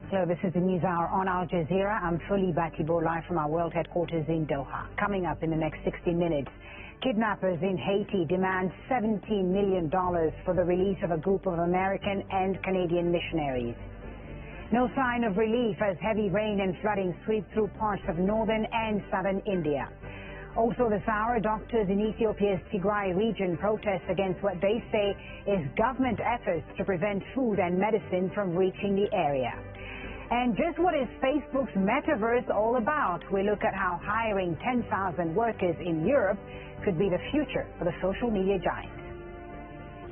Hello, this is the News Hour on Al Jazeera. I'm Fuli Batibo, live from our world headquarters in Doha. Coming up in the next 60 minutes, kidnappers in Haiti demand $17 million for the release of a group of American and Canadian missionaries. No sign of relief as heavy rain and flooding sweep through parts of northern and southern India. Also this hour, doctors in Ethiopia's Tigray region protest against what they say is government efforts to prevent food and medicine from reaching the area. And just what is Facebook's metaverse all about? We look at how hiring 10,000 workers in Europe could be the future for the social media giant.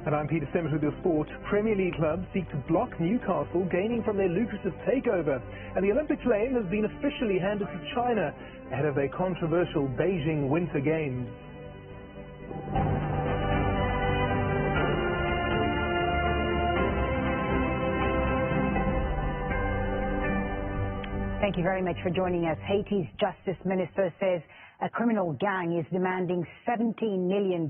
And I'm Peter Simmons with your sport. Premier League clubs seek to block Newcastle gaining from their lucrative takeover. And the Olympics lane has been officially handed to China ahead of their controversial Beijing Winter Games. Thank you very much for joining us. Haiti's Justice Minister says a criminal gang is demanding $17 million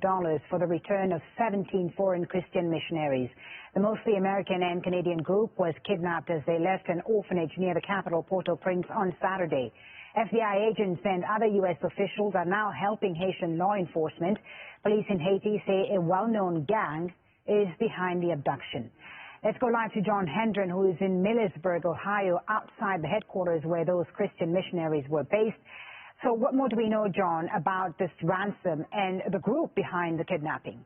for the return of 17 foreign Christian missionaries. The mostly American and Canadian group was kidnapped as they left an orphanage near the capital, Port-au-Prince, on Saturday. FBI agents and other U.S. officials are now helping Haitian law enforcement. Police in Haiti say a well-known gang is behind the abduction. Let's go live to John Hendren, who is in Millersburg, Ohio, outside the headquarters where those Christian missionaries were based. So what more do we know, John, about this ransom and the group behind the kidnapping?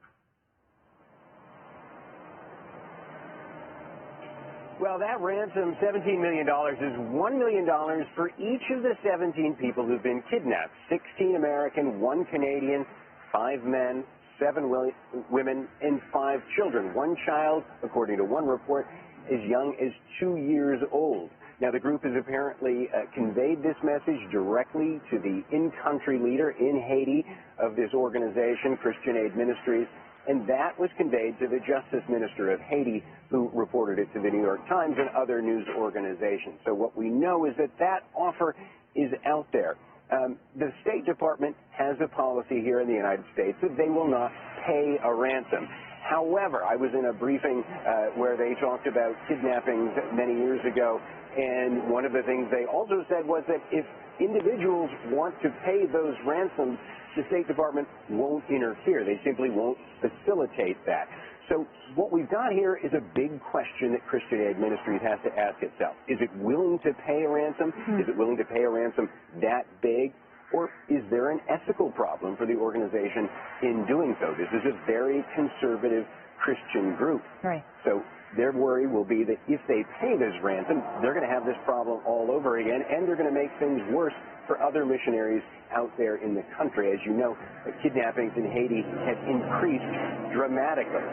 Well, that ransom, $17 million, is $1 million for each of the 17 people who've been kidnapped. 16 American, 1 Canadian, 5 men, 7 women, and 5 children. One child, according to one report, as young as 2 years old. Now, the group has apparently conveyed this message directly to the in-country leader in Haiti of this organization, Christian Aid Ministries, and that was conveyed to the Justice Minister of Haiti, who reported it to the New York Times and other news organizations. So what we know is that that offer is out there. The State Department has a policy here in the United States that they will not pay a ransom. However, I was in a briefing where they talked about kidnappings many years ago, and one of the things they also said was that if individuals want to pay those ransoms, the State Department won't interfere. They simply won't facilitate that. So what we've got here is a big question that Christian Aid Ministries has to ask itself. Is it willing to pay a ransom? Is it willing to pay a ransom that big? Or is there an ethical problem for the organization in doing so? This is a very conservative Christian group. Right. So their worry will be that if they pay this ransom, they're going to have this problem all over again, and they're going to make things worse for other missionaries out there in the country. As you know, kidnappings in Haiti have increased dramatically.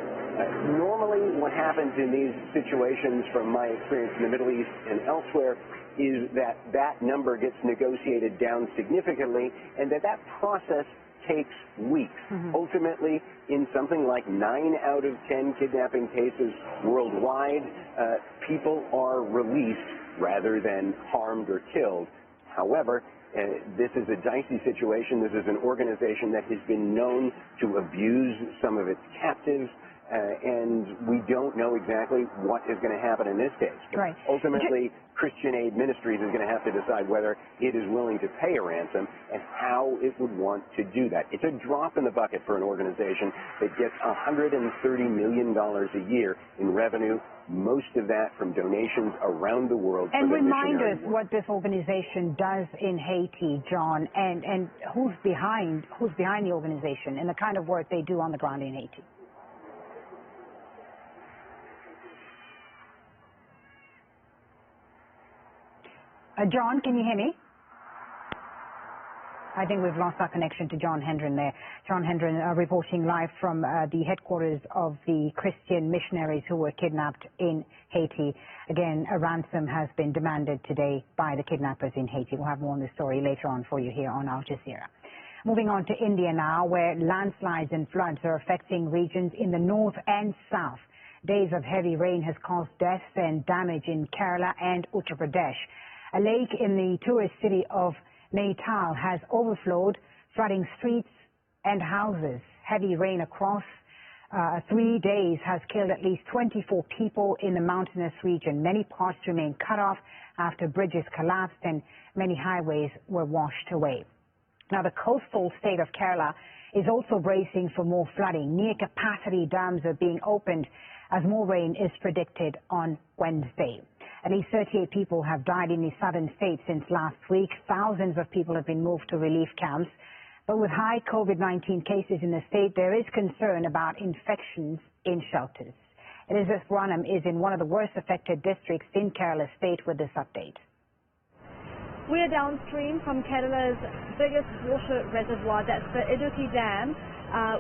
Normally, what happens in these situations, from my experience in the Middle East and elsewhere, is that that number gets negotiated down significantly, and that process takes weeks. Ultimately, in something like 9 out of 10 kidnapping cases worldwide, people are released rather than harmed or killed. However, this is a dicey situation. This is an organization that has been known to abuse some of its captives, and we don't know exactly what is going to happen in this case. Right. Ultimately, Christian Aid Ministries is going to have to decide whether it is willing to pay a ransom and how it would want to do that. It's a drop in the bucket for an organization that gets $130 million a year in revenue, most of that from donations around the world. And remind us what this organization does in Haiti, John, and who's behind the organization and the kind of work they do on the ground in Haiti. John, can you hear me? I think we've lost our connection to John Hendren there. John Hendren reporting live from the headquarters of the Christian missionaries who were kidnapped in Haiti. Again, a ransom has been demanded today by the kidnappers in Haiti. We'll have more on this story later on for you here on Al Jazeera. Moving on to India now, where landslides and floods are affecting regions in the north and south. Days of heavy rain has caused deaths and damage in Kerala and Uttar Pradesh. A lake in the tourist city of Natal has overflowed, flooding streets and houses. Heavy rain across 3 days has killed at least 24 people in the mountainous region. Many parts remain cut off after bridges collapsed and many highways were washed away. Now, the coastal state of Kerala is also bracing for more flooding. Near-capacity dams are being opened as more rain is predicted on Wednesday. At least 38 people have died in the southern state since last week. Thousands of people have been moved to relief camps. But with high COVID-19 cases in the state, there is concern about infections in shelters. Elizabeth Branham is in one of the worst affected districts in Kerala state with this update. We are downstream from Kerala's biggest water reservoir, that's the Idukki Dam,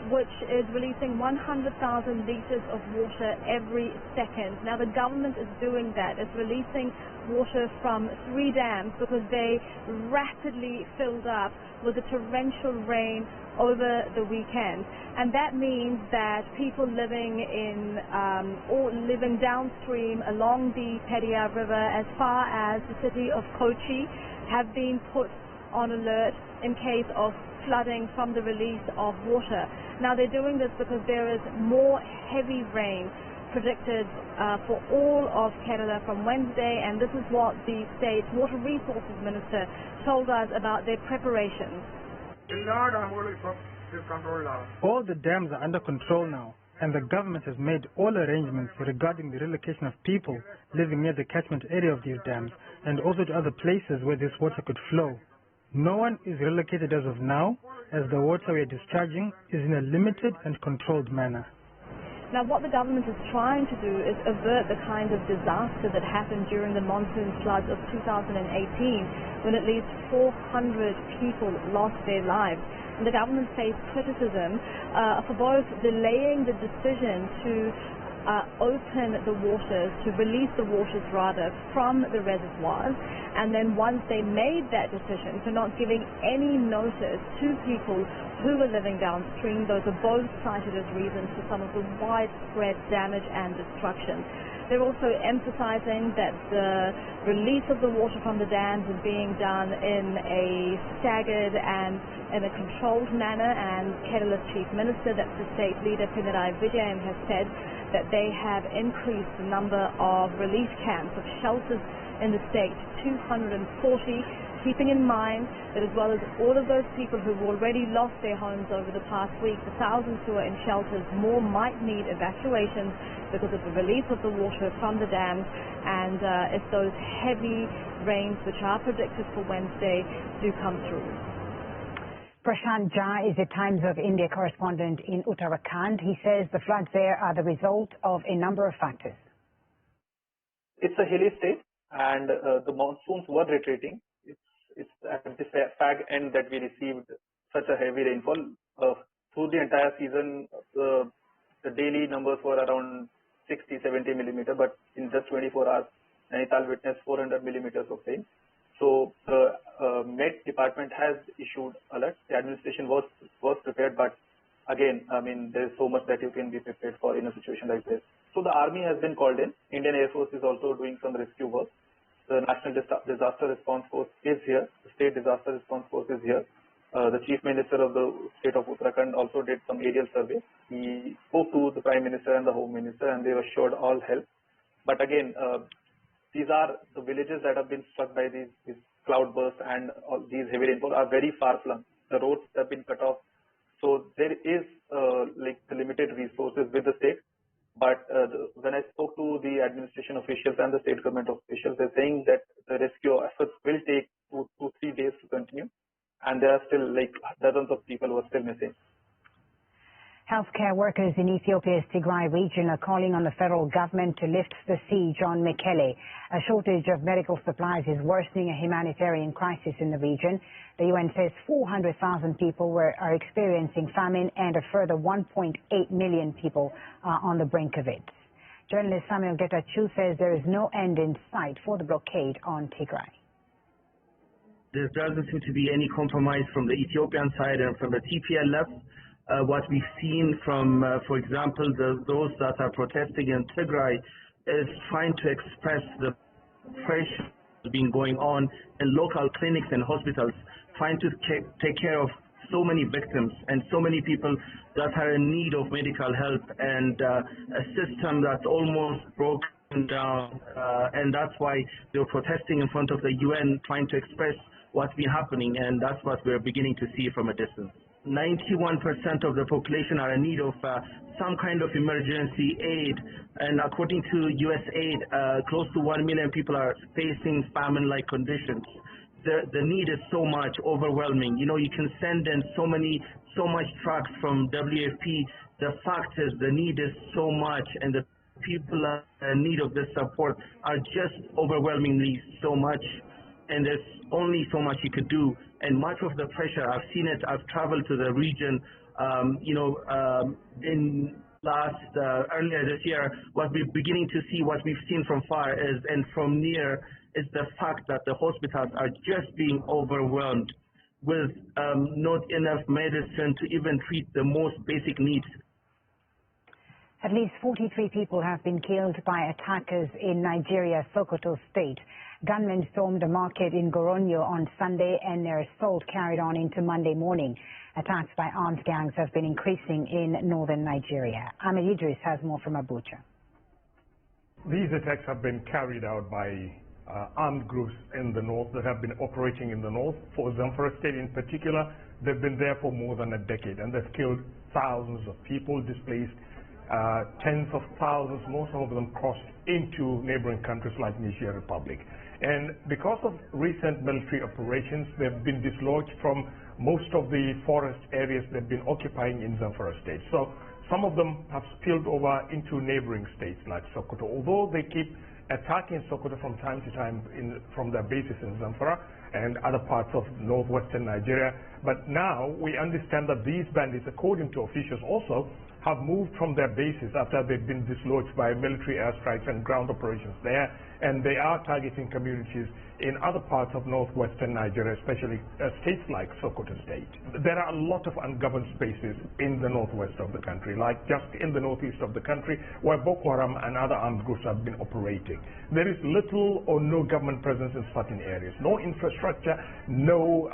which is releasing 100,000 litres of water every second. Now, the government is doing that. It's releasing water from 3 dams because they rapidly filled up with the torrential rain over the weekend. And that means that people living in or living downstream along the Periyar River as far as the city of Kochi have been put on alert in case of flooding from the release of water. Now, they're doing this because there is more heavy rain predicted for all of Kerala from Wednesday, and this is what the state's Water Resources Minister told us about their preparations. All the dams are under control now, and the government has made all arrangements regarding the relocation of people living near the catchment area of these dams and also to other places where this water could flow. No one is relocated as of now, as the water we are discharging is in a limited and controlled manner. Now, what the government is trying to do is avert the kind of disaster that happened during the monsoon floods of 2018, when at least 400 people lost their lives. And the government faced criticism for both delaying the decision to open the waters, to release the waters rather, from the reservoirs, and then once they made that decision, to not giving any notice to people who were living downstream. Those are both cited as reasons for some of the widespread damage and destruction. They're also emphasizing that the release of the water from the dams is being done in a staggered and in a controlled manner, and Kerala's Chief Minister, that's the state leader Pinarayi Vijayan, has said that they have increased the number of relief camps, of shelters in the state to 240, keeping in mind that as well as all of those people who've already lost their homes over the past week, the thousands who are in shelters, more might need evacuations because of the release of the water from the dams, and if those heavy rains, which are predicted for Wednesday, do come through. Prashant Jha is the Times of India correspondent in Uttarakhand. He says the floods there are the result of a number of factors. It's a hilly state, and the monsoons were retreating. It's at the fag end that we received such a heavy rainfall. Through the entire season, the daily numbers were around 60-70 millimeter, but in just 24 hours, Nainital witnessed 400 millimeters of rain. So the Met Department has issued alerts. The administration was prepared, but again, I mean, there's so much that you can be prepared for in a situation like this. So the army has been called in. Indian Air Force is also doing some rescue work. The National Disaster Response Force is here. The State Disaster Response Force is here. The Chief Minister of the state of Uttarakhand also did some aerial survey. He spoke to the Prime Minister and the Home Minister, and they assured all help. But again, these are the villages that have been struck by these cloudbursts, and all these heavy rainfall are very far flung. The roads have been cut off. So there is like the limited resources with the state. But when I spoke to the administration officials and the state government officials, they're saying that the rescue efforts will take 2-3 days to continue. And there are still like dozens of people who are still missing. Healthcare workers in Ethiopia's Tigray region are calling on the federal government to lift the siege on Mekelle. A shortage of medical supplies is worsening a humanitarian crisis in the region. The UN says 400,000 people are experiencing famine, and a further 1.8 million people are on the brink of it. Journalist Samuel Getachew says there is no end in sight for the blockade on Tigray. There doesn't seem to be any compromise from the Ethiopian side and from the TPLF. What we've seen from, for example, those that are protesting in Tigray is trying to express the pressure being going on in local clinics and hospitals, trying to take care of so many victims and so many people that are in need of medical help, and a system that's almost broken down, and that's why they're protesting in front of the UN, trying to express what's been happening, and that's what we're beginning to see from a distance. 91% of the population are in need of some kind of emergency aid, and according to USAID, close to 1 million people are facing famine-like conditions. The need is so much overwhelming. You know, you can send in so much trucks from WFP. The fact is the need is so much, and the people in need of this support are just overwhelmingly so much, and there's only so much you could do. And much of the pressure, I've seen it, I've traveled to the region, in earlier this year, what we're beginning to see, what we've seen from far is, and from near, is the fact that the hospitals are just being overwhelmed with not enough medicine to even treat the most basic needs. At least 43 people have been killed by attackers in Nigeria's Sokoto state. Gunmen stormed a market in Goronyo on Sunday, and their assault carried on into Monday morning. Attacks by armed gangs have been increasing in northern Nigeria. Ahmed Idris has more from Abuja. These attacks have been carried out by armed groups in the north that have been operating in the north. For Zamfara State in particular, they've been there for more than a decade, and they've killed thousands of people, displaced tens of thousands, most of them crossed into neighboring countries like Niger Republic. And because of recent military operations, they've been dislodged from most of the forest areas they've been occupying in Zamfara State. So some of them have spilled over into neighboring states like Sokoto, although they keep attacking Sokoto from time to time from their bases in Zamfara and other parts of northwestern Nigeria. But now we understand that these bandits, according to officials, also have moved from their bases after they've been dislodged by military airstrikes and ground operations there, and they are targeting communities in other parts of northwestern Nigeria, especially states like Sokoto State. There are a lot of ungoverned spaces in the northwest of the country, like just in the northeast of the country, where Boko Haram and other armed groups have been operating. There is little or no government presence in certain areas, no infrastructure, no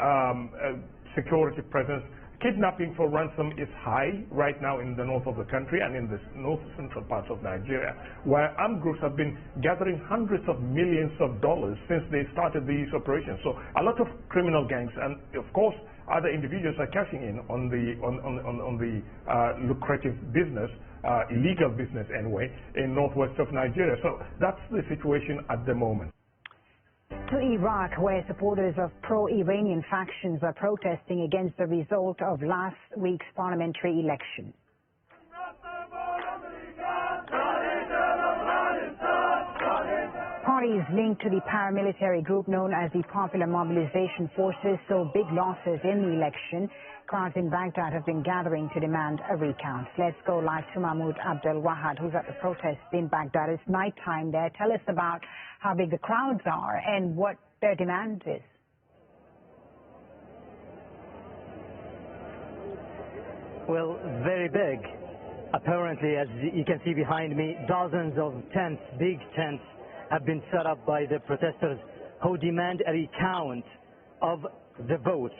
security presence. Kidnapping for ransom is high right now in the north of the country and in the north central parts of Nigeria, where armed groups have been gathering hundreds of millions of dollars since they started these operations. So a lot of criminal gangs and, of course, other individuals are cashing in on the lucrative business, illegal business anyway, in northwest of Nigeria. So that's the situation at the moment. To Iraq, where supporters of pro-Iranian factions are protesting against the result of last week's parliamentary election. Parties linked to the paramilitary group known as the Popular Mobilization Forces saw big losses in the election. Crowds in Baghdad have been gathering to demand a recount. Let's go live to Mahmoud Abdel Wahad, who's at the protest in Baghdad. It's nighttime there. Tell us about how big the crowds are and what their demand is. Well, very big. Apparently, as you can see behind me, dozens of tents, big tents, have been set up by the protesters who demand a recount of the votes.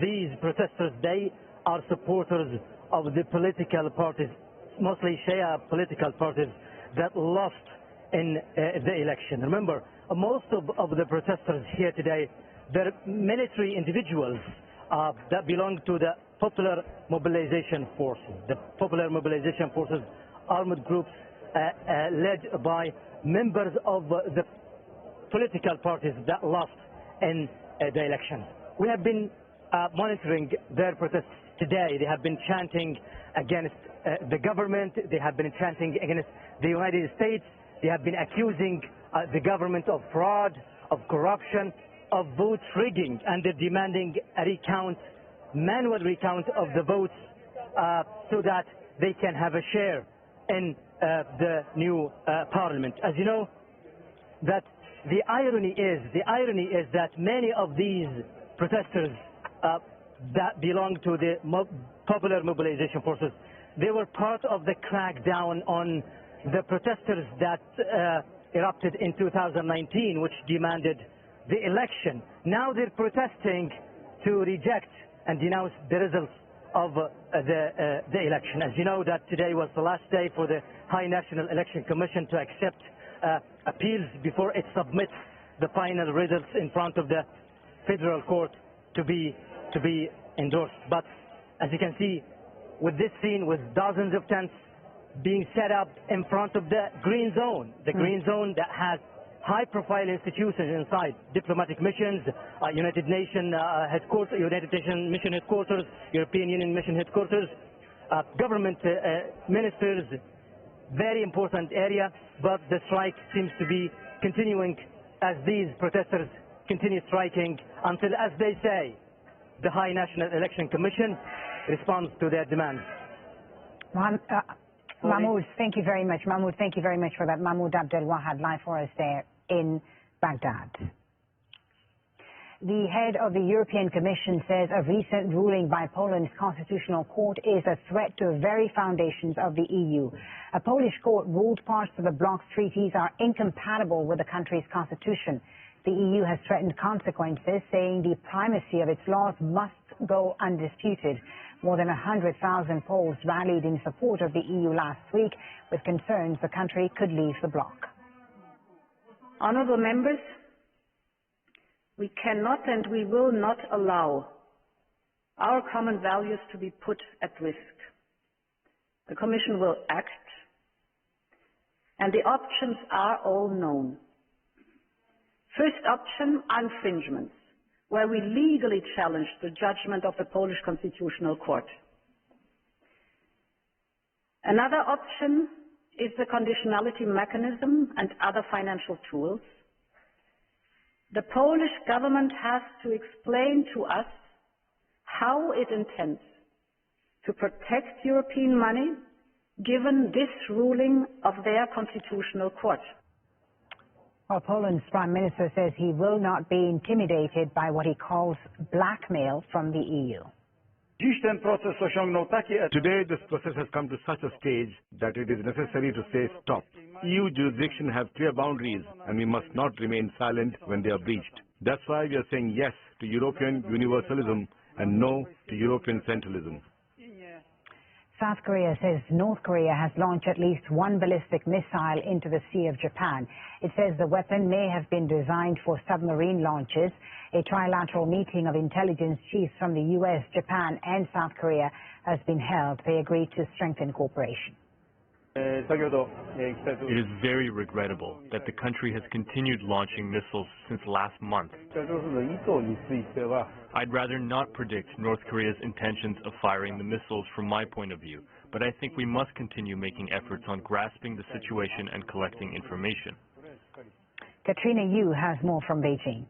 These protesters, they are supporters of the political parties, mostly Shia political parties, that lost in the election. Remember, most of the protesters here today, they're military individuals that belong to the Popular Mobilization Forces. The Popular Mobilization Forces, armed groups led by members of the political parties that lost in the election. We have been monitoring their protests today. They have been chanting against the government. They have been chanting against the United States. They have been accusing the government of fraud, of corruption, of vote rigging, and they're demanding a recount, manual recount of the votes so that they can have a share in the new parliament. As you know, that the irony is that many of these protesters that belong to the Popular Mobilization Forces, they were part of the crackdown on the protesters that erupted in 2019, which demanded the election. Now they're protesting to reject and denounced the results of the election. As you know, that today was the last day for the High National Election Commission to accept appeals before it submits the final results in front of the federal court to be endorsed. But as you can see, with this scene, with dozens of tents being set up in front of the green zone, the green zone that has high-profile institutions inside, diplomatic missions, United Nations headquarters, United Nations mission headquarters, European Union mission headquarters, government ministers, very important area, but the strike seems to be continuing as these protesters continue striking until, as they say, the High National Election Commission responds to their demands. Mahmoud, thank you very much. Mahmoud, thank you very much for that. Mahmoud Abdel Wahad live for us there in Baghdad. The head of the European Commission says a recent ruling by Poland's constitutional court is a threat to the very foundations of the EU. A Polish court ruled parts of the bloc's treaties are incompatible with the country's constitution. The EU has threatened consequences, saying the primacy of its laws must go undisputed. More than 100,000 Poles rallied in support of the EU last week, with concerns the country could leave the bloc. Honourable members, we cannot and we will not allow our common values to be put at risk. The Commission will act, and the options are all known. First option, infringements, where we legally challenge the judgment of the Polish Constitutional Court. Another option is the conditionality mechanism and other financial tools. The Polish government has to explain to us how it intends to protect European money given this ruling of their Constitutional Court. Well, Poland's Prime Minister says he will not be intimidated by what he calls blackmail from the EU. Today, this process has come to such a stage that it is necessary to say stop. EU jurisdiction have clear boundaries, and we must not remain silent when they are breached. That's why we are saying yes to European universalism and no to European centralism. South Korea says North Korea has launched at least one ballistic missile into the Sea of Japan. It says the weapon may have been designed for submarine launches. A trilateral meeting of intelligence chiefs from the US, Japan and South Korea has been held. They agreed to strengthen cooperation. It is very regrettable that the country has continued launching missiles since last month. I'd rather not predict North Korea's intentions of firing the missiles from my point of view, but I think we must continue making efforts on grasping the situation and collecting information. Katrina Yu has more from Beijing.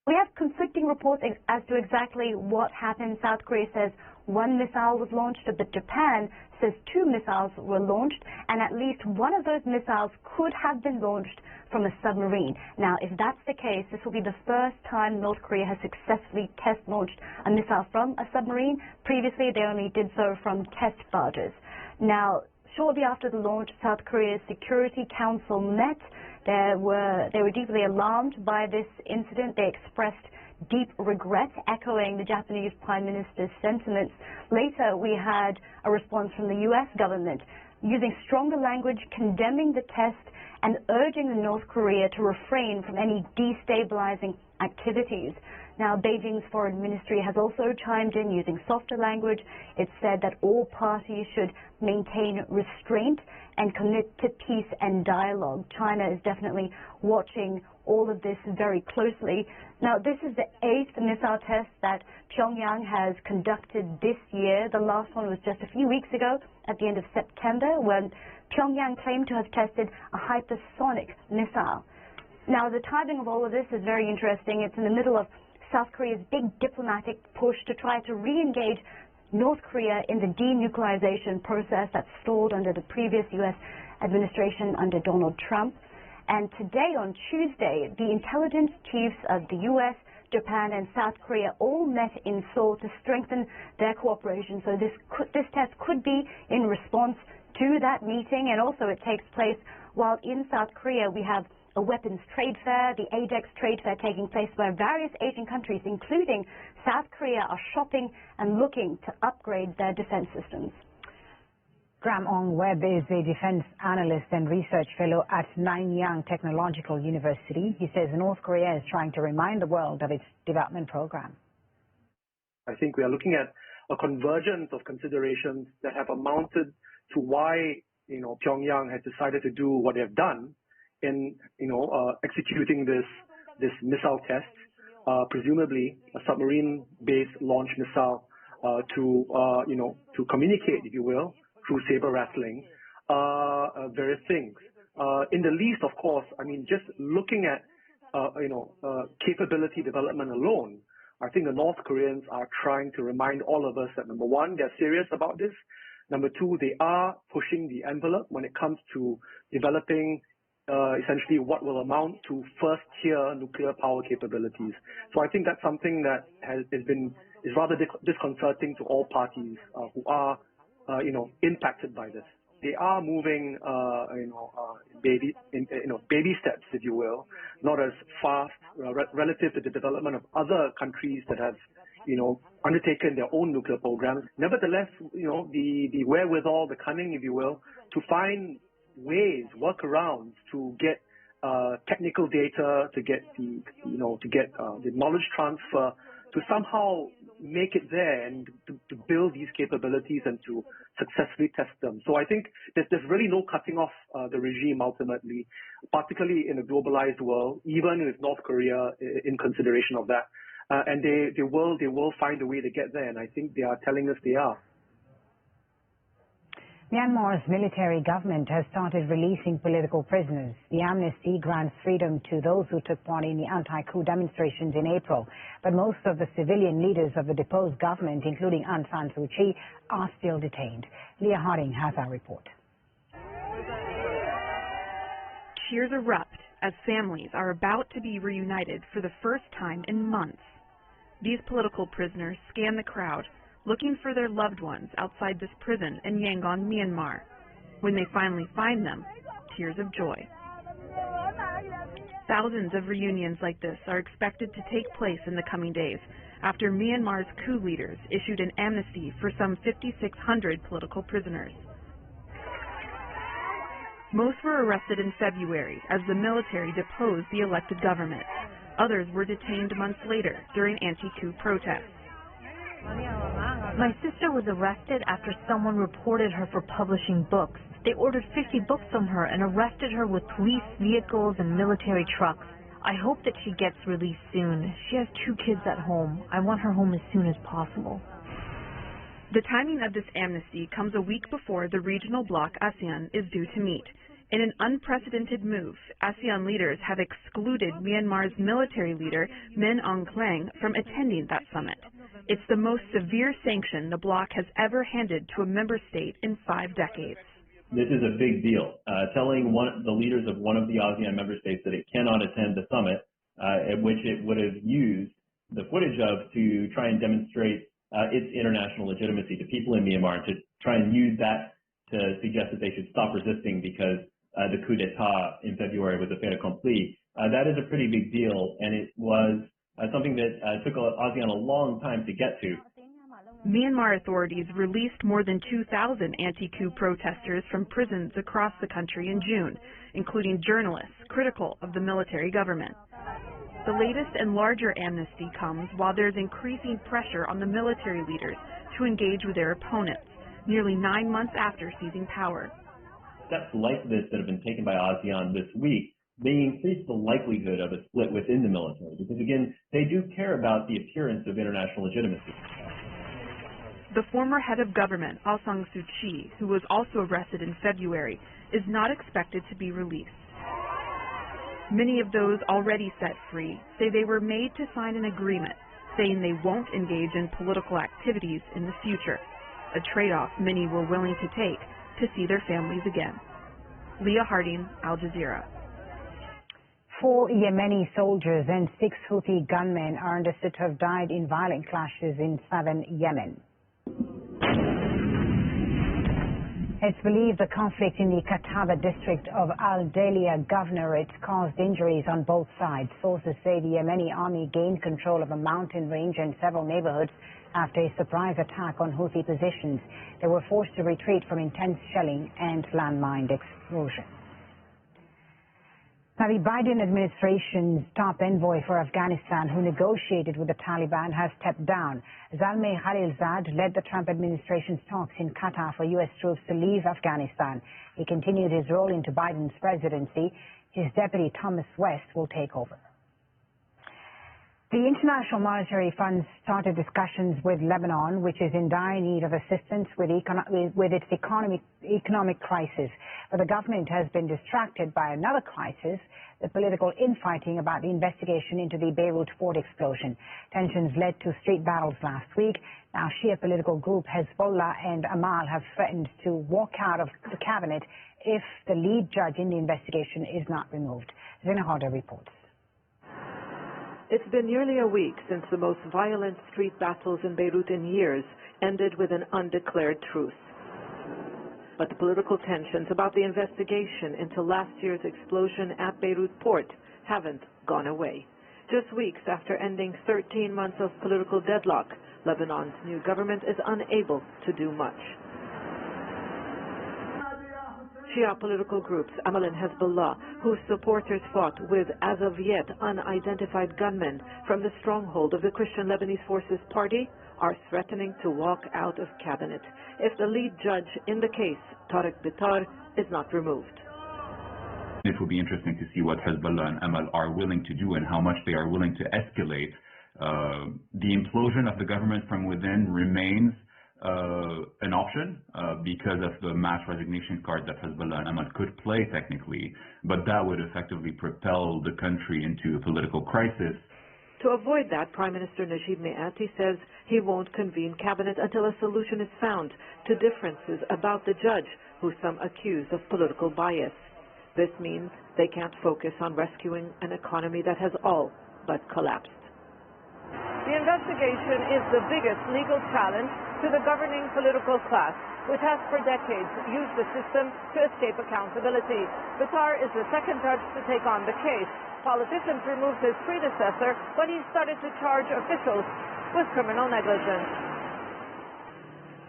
We have conflicting reports as to exactly what happened. South Korea says one missile was launched, but Japan says two missiles were launched, and at least one of those missiles could have been launched from a submarine. Now, if that's the case, this will be the first time North Korea has successfully test-launched a missile from a submarine. Previously, they only did so from test barges. Now, shortly after the launch, South Korea's Security Council met. They were deeply alarmed by this incident. They expressed deep regret, echoing the Japanese Prime Minister's sentiments. Later, we had a response from the U.S. government using stronger language, condemning the test and urging the North Korea to refrain from any destabilizing activities. Now, Beijing's foreign ministry has also chimed in using softer language. It said that all parties should maintain restraint and commit to peace and dialogue. China is definitely watching all of this very closely. Now, this is the 8th missile test that Pyongyang has conducted this year. The last one was just a few weeks ago at the end of September, when Pyongyang claimed to have tested a hypersonic missile. Now, the timing of all of this is very interesting. It's in the middle of South Korea's big diplomatic push to try to re-engage North Korea in the denuclearization process that stalled under the previous U.S. administration under Donald Trump. And today, on Tuesday, the intelligence chiefs of the U.S., Japan and South Korea all met in Seoul to strengthen their cooperation. So this test could be in response to that meeting, and also it takes place while in South Korea we have a weapons trade fair, the ADEX trade fair taking place where various Asian countries, including South Korea, are shopping and looking to upgrade their defense systems. Graham Ong-Webb is a defense analyst and research fellow at Nanyang Technological University. He says North Korea is trying to remind the world of its development program. I think we are looking at a convergence of considerations that have amounted to why, Pyongyang has decided to do what they have done in, executing this missile test, presumably a submarine-based launch missile to communicate, if you will, through saber rattling, various things. In the least, of course, just looking at, capability development alone, I think the North Koreans are trying to remind all of us that, number one, they're serious about this. Number two, they are pushing the envelope when it comes to developing essentially what will amount to first-tier nuclear power capabilities. So I think that's something that is rather disconcerting to all parties who are impacted by this. They are moving, baby steps, if you will, not as fast relative to the development of other countries that have, undertaken their own nuclear programs. Nevertheless, the wherewithal, the cunning, if you will, to find ways, workarounds to get technical data, to get the knowledge transfer, to somehow make it there and to build these capabilities and to successfully test them. So I think there's really no cutting off the regime ultimately, particularly in a globalized world, even with North Korea in consideration of that. And they will find a way to get there, and I think they are telling us they are. Myanmar's military government has started releasing political prisoners. The amnesty grants freedom to those who took part in the anti-coup demonstrations in April. But most of the civilian leaders of the deposed government, including Aung San Suu Kyi, are still detained. Leah Harding has our report. Cheers erupt as families are about to be reunited for the first time in months. These political prisoners scan the crowd, looking for their loved ones outside this prison in Yangon, Myanmar. When they finally find them, tears of joy. Thousands of reunions like this are expected to take place in the coming days after Myanmar's coup leaders issued an amnesty for some 5,600 political prisoners. Most were arrested in February as the military deposed the elected government. Others were detained months later during anti-coup protests. My sister was arrested after someone reported her for publishing books. They ordered 50 books from her and arrested her with police vehicles and military trucks. I hope that she gets released soon. She has 2 kids at home. I want her home as soon as possible. The timing of this amnesty comes a week before the regional bloc ASEAN is due to meet. In an unprecedented move, ASEAN leaders have excluded Myanmar's military leader, Min Aung Hlaing, from attending that summit. It's the most severe sanction the bloc has ever handed to a member state in 5 decades. This is a big deal. Telling the leaders of one of the ASEAN member states that it cannot attend the summit, at which it would have used the footage of to try and demonstrate its international legitimacy to people in Myanmar, to try and use that to suggest that they should stop resisting because the coup d'etat in February was a fait accompli. That is a pretty big deal, and it was something that took ASEAN a long time to get to. Myanmar authorities released more than 2,000 anti-coup protesters from prisons across the country in June, including journalists critical of the military government. The latest and larger amnesty comes while there's increasing pressure on the military leaders to engage with their opponents, nearly 9 months after seizing power. Steps like this that have been taken by ASEAN this week may increase the likelihood of a split within the military, because again, they do care about the appearance of international legitimacy. The former head of government, Aung San Suu Kyi, who was also arrested in February, is not expected to be released. Many of those already set free say they were made to sign an agreement saying they won't engage in political activities in the future, a trade-off many were willing to take to see their families again. Leah Harding, Al Jazeera. 4 Yemeni soldiers and 6 Houthi gunmen are understood to have died in violent clashes in southern Yemen. It's believed the conflict in the Kataba district of Al Dalia Governorate caused injuries on both sides. Sources say the Yemeni army gained control of a mountain range and several neighborhoods after a surprise attack on Houthi positions. They were forced to retreat from intense shelling and landmine explosions. Now, the Biden administration's top envoy for Afghanistan, who negotiated with the Taliban, has stepped down. Zalmay Khalilzad led the Trump administration's talks in Qatar for U.S. troops to leave Afghanistan. He continued his role into Biden's presidency. His deputy, Thomas West, will take over. The International Monetary Fund started discussions with Lebanon, which is in dire need of assistance with its economic crisis. But the government has been distracted by another crisis, the political infighting about the investigation into the Beirut port explosion. Tensions led to street battles last week. Now, Shia political group Hezbollah and Amal have threatened to walk out of the cabinet if the lead judge in the investigation is not removed. Zina Hoda reports. It's been nearly a week since the most violent street battles in Beirut in years ended with an undeclared truce. But the political tensions about the investigation into last year's explosion at Beirut port haven't gone away. Just weeks after ending 13 months of political deadlock, Lebanon's new government is unable to do much. Shia political groups Amal and Hezbollah, whose supporters fought with as of yet unidentified gunmen from the stronghold of the Christian Lebanese Forces Party, are threatening to walk out of cabinet if the lead judge in the case, Tariq Bitar, is not removed. It will be interesting to see what Hezbollah and Amal are willing to do and how much they are willing to escalate. The implosion of the government from within remains an option because of the mass resignation card that Hezbollah and Amal could play technically, but that would effectively propel the country into a political crisis. To avoid that, Prime Minister Najib Mikati says he won't convene cabinet until a solution is found to differences about the judge, who some accuse of political bias. This means they can't focus on rescuing an economy that has all but collapsed. The investigation is the biggest legal challenge to the governing political class, which has for decades used the system to escape accountability. Bitar is the second judge to take on the case. Politicians removed his predecessor when he started to charge officials with criminal negligence.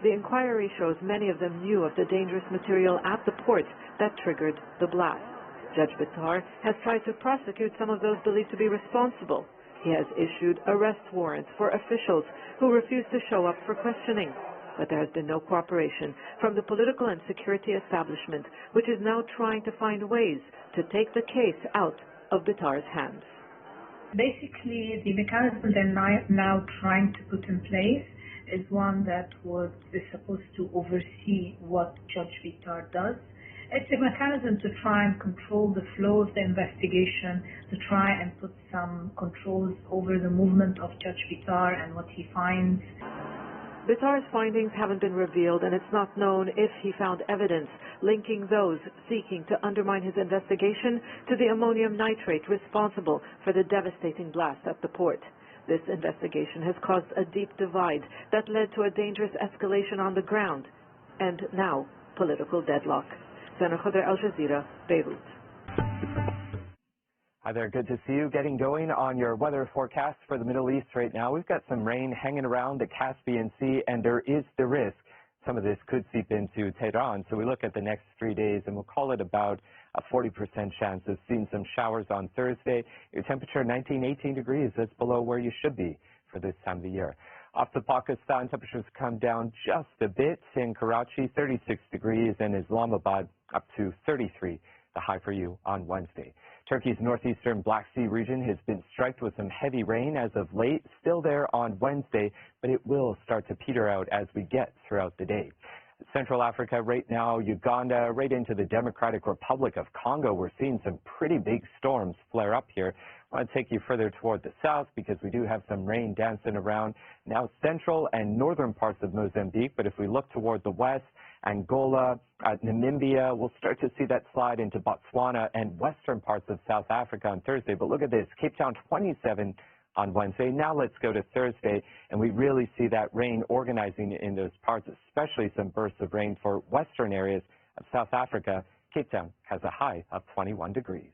The inquiry shows many of them knew of the dangerous material at the port that triggered the blast. Judge Bitar has tried to prosecute some of those believed to be responsible. He has issued arrest warrants for officials who refused to show up for questioning. But there has been no cooperation from the political and security establishment, which is now trying to find ways to take the case out of Bitar's hands. Basically, the mechanism they're now trying to put in place is one that is supposed to oversee what Judge Bitar does. It's a mechanism to try and control the flow of the investigation, to try and put some controls over the movement of Judge Bitar and what he finds. Bitar's findings haven't been revealed, and it's not known if he found evidence linking those seeking to undermine his investigation to the ammonium nitrate responsible for the devastating blast at the port. This investigation has caused a deep divide that led to a dangerous escalation on the ground, and now political deadlock. Zana Khodr, Al Jazeera, Beirut. Hi there, good to see you. Getting going on your weather forecast for the Middle East right now. We've got some rain hanging around the Caspian Sea, and there is the risk some of this could seep into Tehran. So we look at the next 3 days, and we'll call it about a 40% chance of seeing some showers on Thursday. Your temperature 19, 18 degrees. That's below where you should be for this time of the year. Off to Pakistan, temperatures come down just a bit. In Karachi, 36 degrees, and Islamabad up to 33, the high for you on Wednesday. Turkey's northeastern Black Sea region has been struck with some heavy rain as of late, still there on Wednesday, but it will start to peter out as we get throughout the day. Central Africa right now, Uganda, right into the Democratic Republic of Congo, we're seeing some pretty big storms flare up here. I want to take you further toward the south because we do have some rain dancing around now central and northern parts of Mozambique, but if we look toward the west, Angola, Namibia, we'll start to see that slide into Botswana and western parts of South Africa on Thursday. But look at this, Cape Town 27 on Wednesday. Now let's go to Thursday, and we really see that rain organizing in those parts, especially some bursts of rain for western areas of South Africa. Cape Town has a high of 21 degrees.